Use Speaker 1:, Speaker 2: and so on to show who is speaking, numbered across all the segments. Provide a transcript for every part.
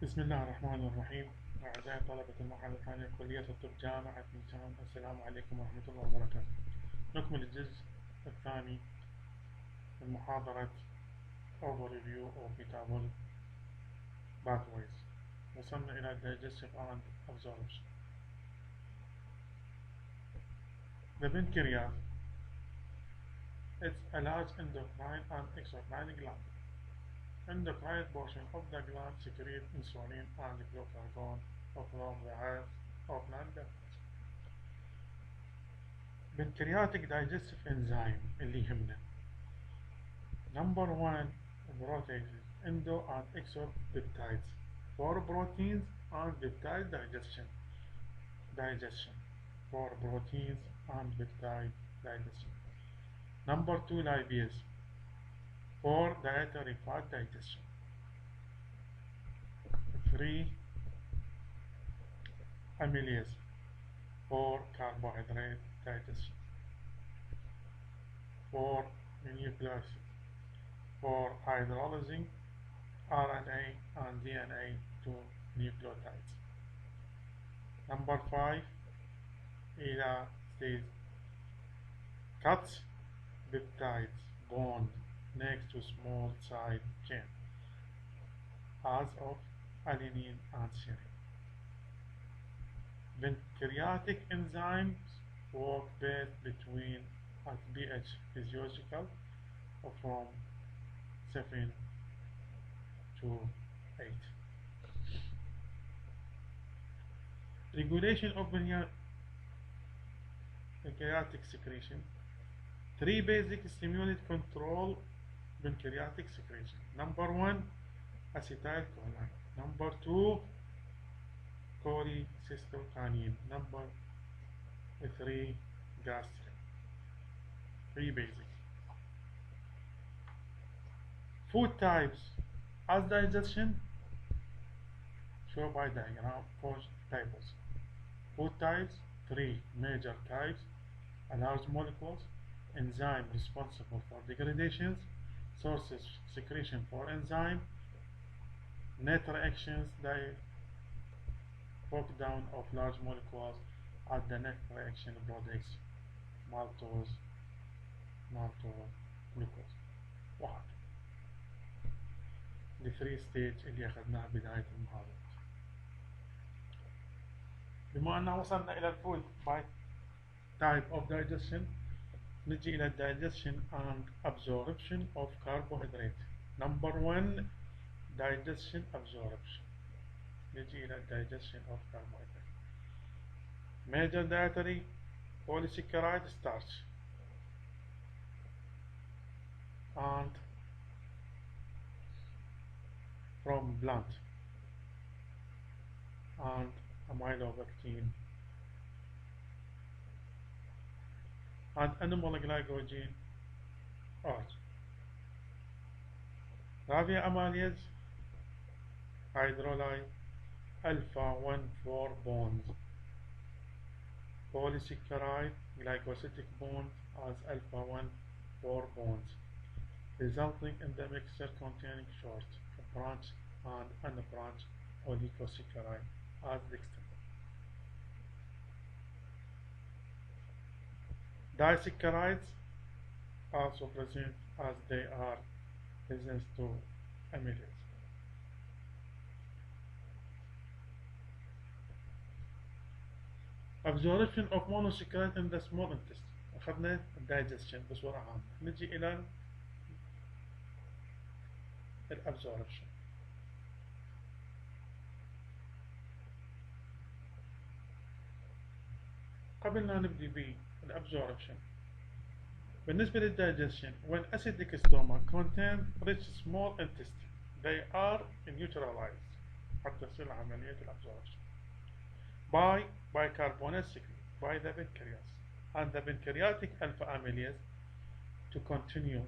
Speaker 1: بسم الله الرحمن الرحيم. أعزائي طلبة المرحلة الثانية كلية الطب جامعة نيسان، السلام عليكم ورحمة الله وبركاته. نكمل الجزء الثاني من محاضرة Overview of Metabolic Pathways. وصلنا إلى Digestive and Absorption. The pancreas is a large endocrine and exocrine gland. Endocrine portion of the gland secretes insulin and glucagon from the rest of plant cells. Pancreatic digestive enzyme اللي يهمنا. Number 1 proteases, endo and exopeptides for proteins and peptide digestion. For proteins and peptide digestion. Number 2 lipase for dietary fat digestion. 3 amylase for carbohydrate digestion. 4 nucleic acid for hydrolyzing RNA and DNA to nucleotides. Number 5 elastase cuts peptides bond next to small side chain as of alanine and serine. Pancreatic enzymes work best between at pH physiological from 7 to 8. Regulation of pancreatic secretion. 3 basic stimulants control pancreatic secretion. Number 1 acetylcholine. Number 2 cholecystokinin. Number 3 gastrin. 3 basic. Food types as digestion shown by diagram. 4 types. Food types, 3 major types: large molecules, enzyme responsible for degradations, sources secretion for enzyme, net reactions, breakdown of large molecules at the net reaction products maltose, glucose. وهكذا. The 3 stages اللي أخذناها بداية المحاضرة. بما أننا وصلنا إلى الفود by type of digestion، نجي إلى digestion and absorption of carbohydrate. Number 1 digestion absorption. نجي إلى digestion of carbohydrate. Major dietary polysaccharide starch and from plant and amylopectin and animal glycogen are rabia amylase, hydrolyze, alpha 1,4 bonds, polysaccharide glycosidic bond as alpha 1,4 bonds, resulting in the mixture containing short branch and unbranched oligosaccharide as dextrin. Disaccharides also present as they are present to amylase. Absorption of monosaccharide in the small intestine. أخذنا digestion بصورة عامة. نجي إلى الابزوربشن. قبل ما نبدي بالابزوربشن، بالنسبة للدايجيشن when acidic stomach contain rich small intestine they are neutralized حتى تصير عملية الابزوربشن by bicarbonate secrete by the pancreas and the pancreatic alpha amylase to continue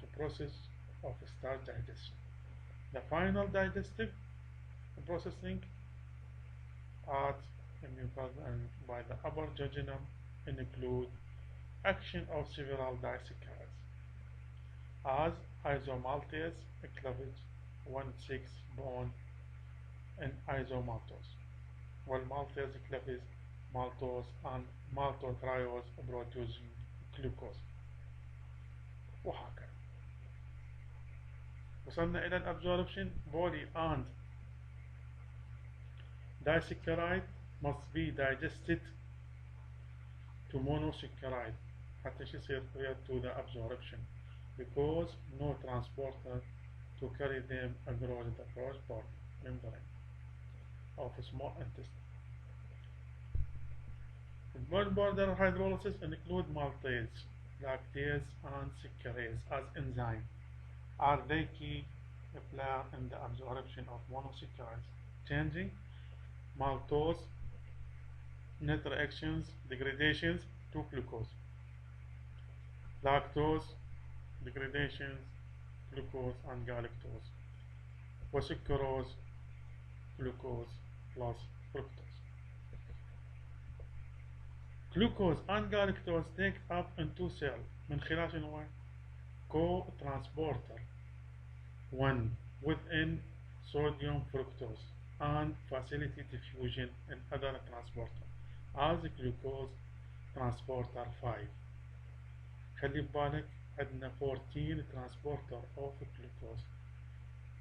Speaker 1: the process of starch digestion. The final digestive processing at the mucosa and by the upper jejunum include action of several disaccharides as isomaltase, cleavage, 1,6 bond in isomaltose والmaltase clefis maltose and maltotriose producing glucose وهكذا. وصلنا إلى الابsorption. poly and disaccharide must be digested to monosaccharide حتى شو يصير to the absorption because no transporter to carry them across the cross-border membrane of small intestine. Cross-border hydrolysis include maltase, lactase and saccharase as enzyme. Are they key player in the absorption of monosaccharides, changing maltose net reactions, degradations to glucose, lactose degradations, glucose and galactose, وسكروز glucose plus fructose. Glucose and galactose take up into cell من خلال شنو co-transporter 1 within sodium fructose and facility diffusion in other transporter as glucose transporter 5. خلي بالك عندنا 14 transporter of glucose.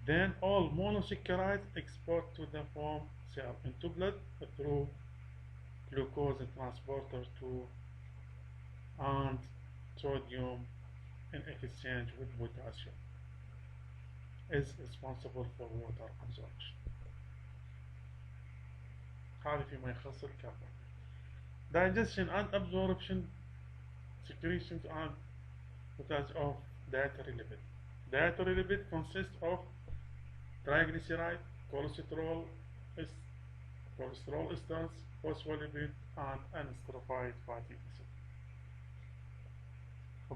Speaker 1: Then all monosaccharides export to the form cell into blood through glucose transporter 2 and sodium in exchange with potassium is responsible for water absorption. هذا فيما يخص الكربون. Digestion and absorption, secretions and potassium of dietary lipid. Dietary lipid consists of triglyceride, cholesterol esters, phospholipid and unsaturated fatty acid.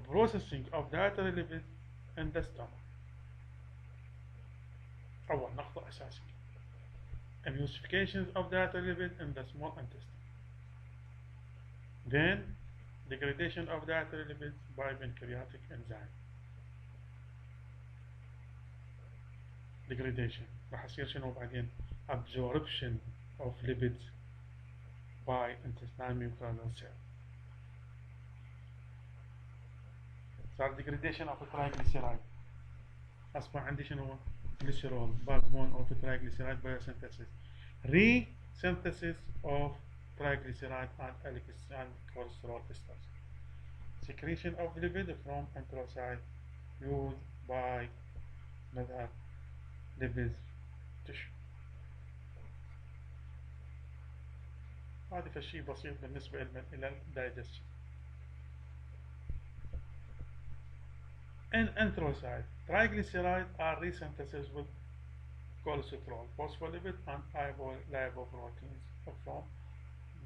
Speaker 1: Processing of dietary lipid in the stomach. أول نقطة أساسية. Emulsifications of dietary lipid in the small intestine. Then degradation of dietary lipids by pancreatic enzyme. Degradation راح يصير شنو بعدين absorption of lipids by intestinal mucosal cell. صار degradation of triglyceride أصبح عندي شنو glycerol backbone of triglyceride biosynthesis, resynthesis of triglyceride and cholesterol esters, secretion of lipid from enterocyte used by mother lipid tissue. هذا فشي بسيط بالنسبة إلى digestion. In enterocyte, triglycerides are resynthesized with cholesterol, phospholipid, and lipoproteins from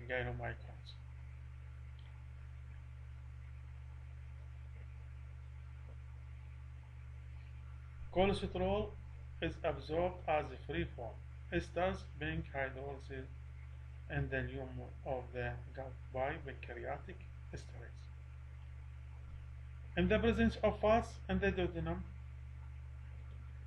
Speaker 1: glycomigrants. Cholesterol is absorbed as a free form, esters being hydrolyzed in the lumen of the gut by pancreatic esterase. In the presence of fats in the duodenum,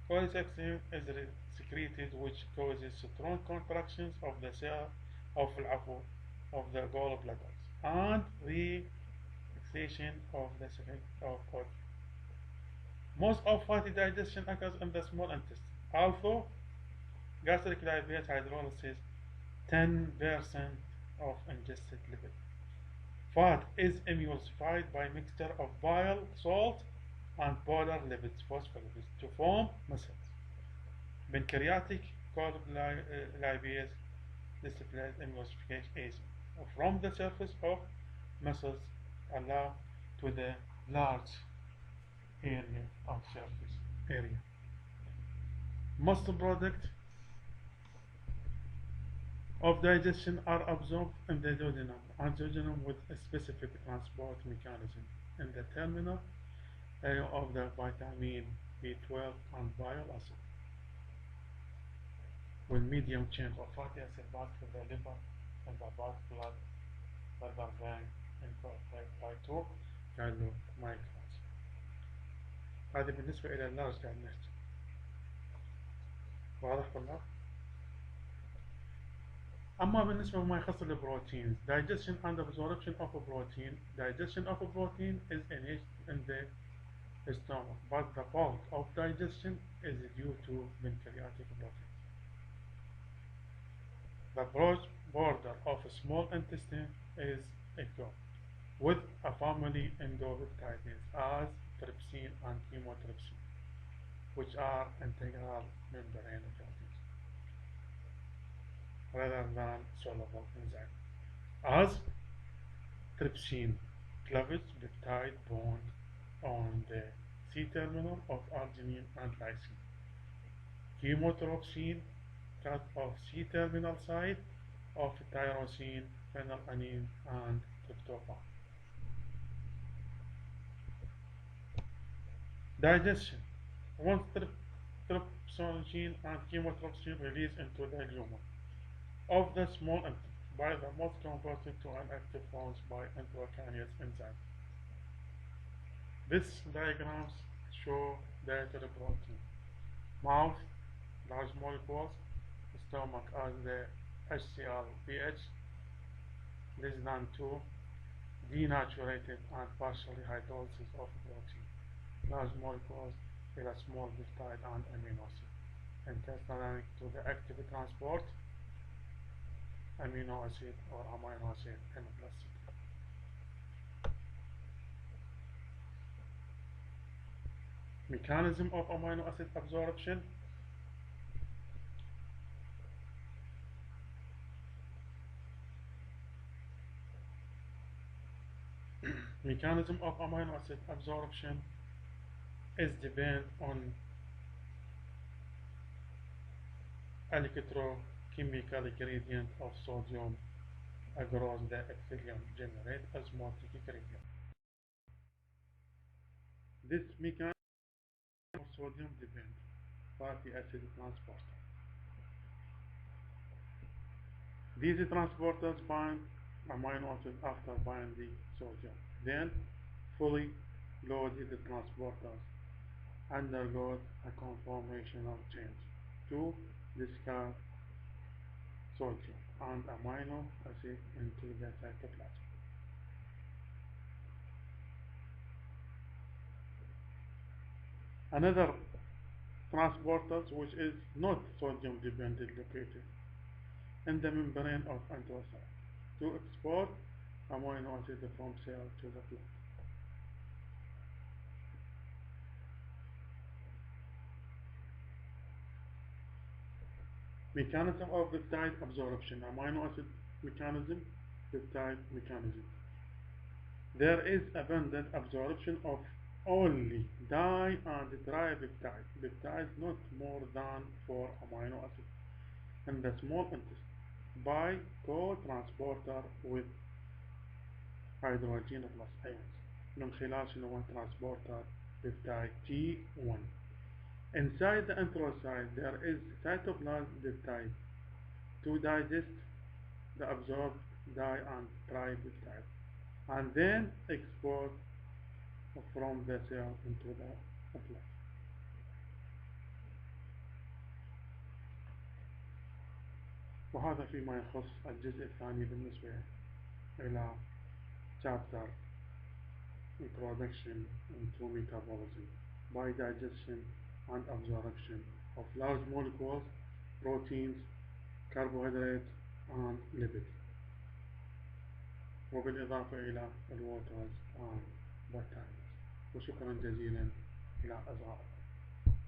Speaker 1: cholecystine is secreted, which causes strong contractions of the cell of the gallbladder and relaxation of the sphincter of body. Most of fatty digestion occurs in the small intestine, although gastric lipase hydrolysis 10% of ingested lipid. Fat is emulsified by mixture of bile, salt, and polar lipids, phospholipids, to form muscles. Pancreatic lipase displays emulsification agent from the surface of muscles allow to the large area of surface area. Most product of digestion are absorbed in the duodenum and duodenum with a specific transport mechanism in the terminal area of the vitamin B12 and bile acid. With medium chain of fatty acid back to the liver and the blood rather than incorporated by 2 glycomigrants. هذه بالنسبة إلى اللارج قاعد نحكي. واضح طلاب؟ أما بالنسبة لما يخص البروتين digestion and absorption of a protein is in the stomach, but the bulk of digestion is due to pancreatic protein. The broad border of a small intestine is equipped with a family endopeptides as trypsin and chymotrypsin, which are integral membrane proteins rather than soluble enzymes. As trypsin cleavage peptide bond on the C-terminal of arginine and lysine. Chymotrypsin cut off C-terminal side of tyrosine, phenylalanine, and tryptophan. Digestion. Once trypsin and chymotrypsin released into the lumen of the small intestine by the mouth converted to an active form by intracaneous enzyme. This diagrams show dietary protein. Mouth, large molecules, stomach as the HCl pH less than 2, denaturated and partially hydrolysis of protein. Large molecules with a small peptide and amino acid. Intestinal to the active transport amino acid or amino acid in plastic. Mechanism of amino acid absorption. Mechanism of amino acid absorption is depend on electrochemical gradient of sodium across the epithelium generate osmotic gradient. This mechanism of sodium depend fatty acid transporter. These transporters bind amino acid after binding sodium. Then fully loaded transporters undergo a conformational change to discard sodium and amino acid into the cytoplasm. Another transporters which is not sodium dependent located in the membrane of enterocyte to export amino acid from cell to the blood. Mechanism of peptide absorption, amino acid mechanism, peptide mechanism. There is abundant absorption of only di and tripeptide, peptides not more than 4 amino acids in the small intestine by co-transporter with hydrogen plus ions من خلال شنو transporter peptide T1. Inside the enterocyte there is cytoplasm peptide to digest the absorbed di and tripeptide and then export from the cell into the blood. وهذا فيما يخص الجزء الثاني بالنسبة إلى chapter Introduction into Metabolism by digestion and absorption of large molecules, proteins, carbohydrates and lipids وبالإضافة إلى الواترز and vitamins. وشكرا جزيلا إلى إصغائكم.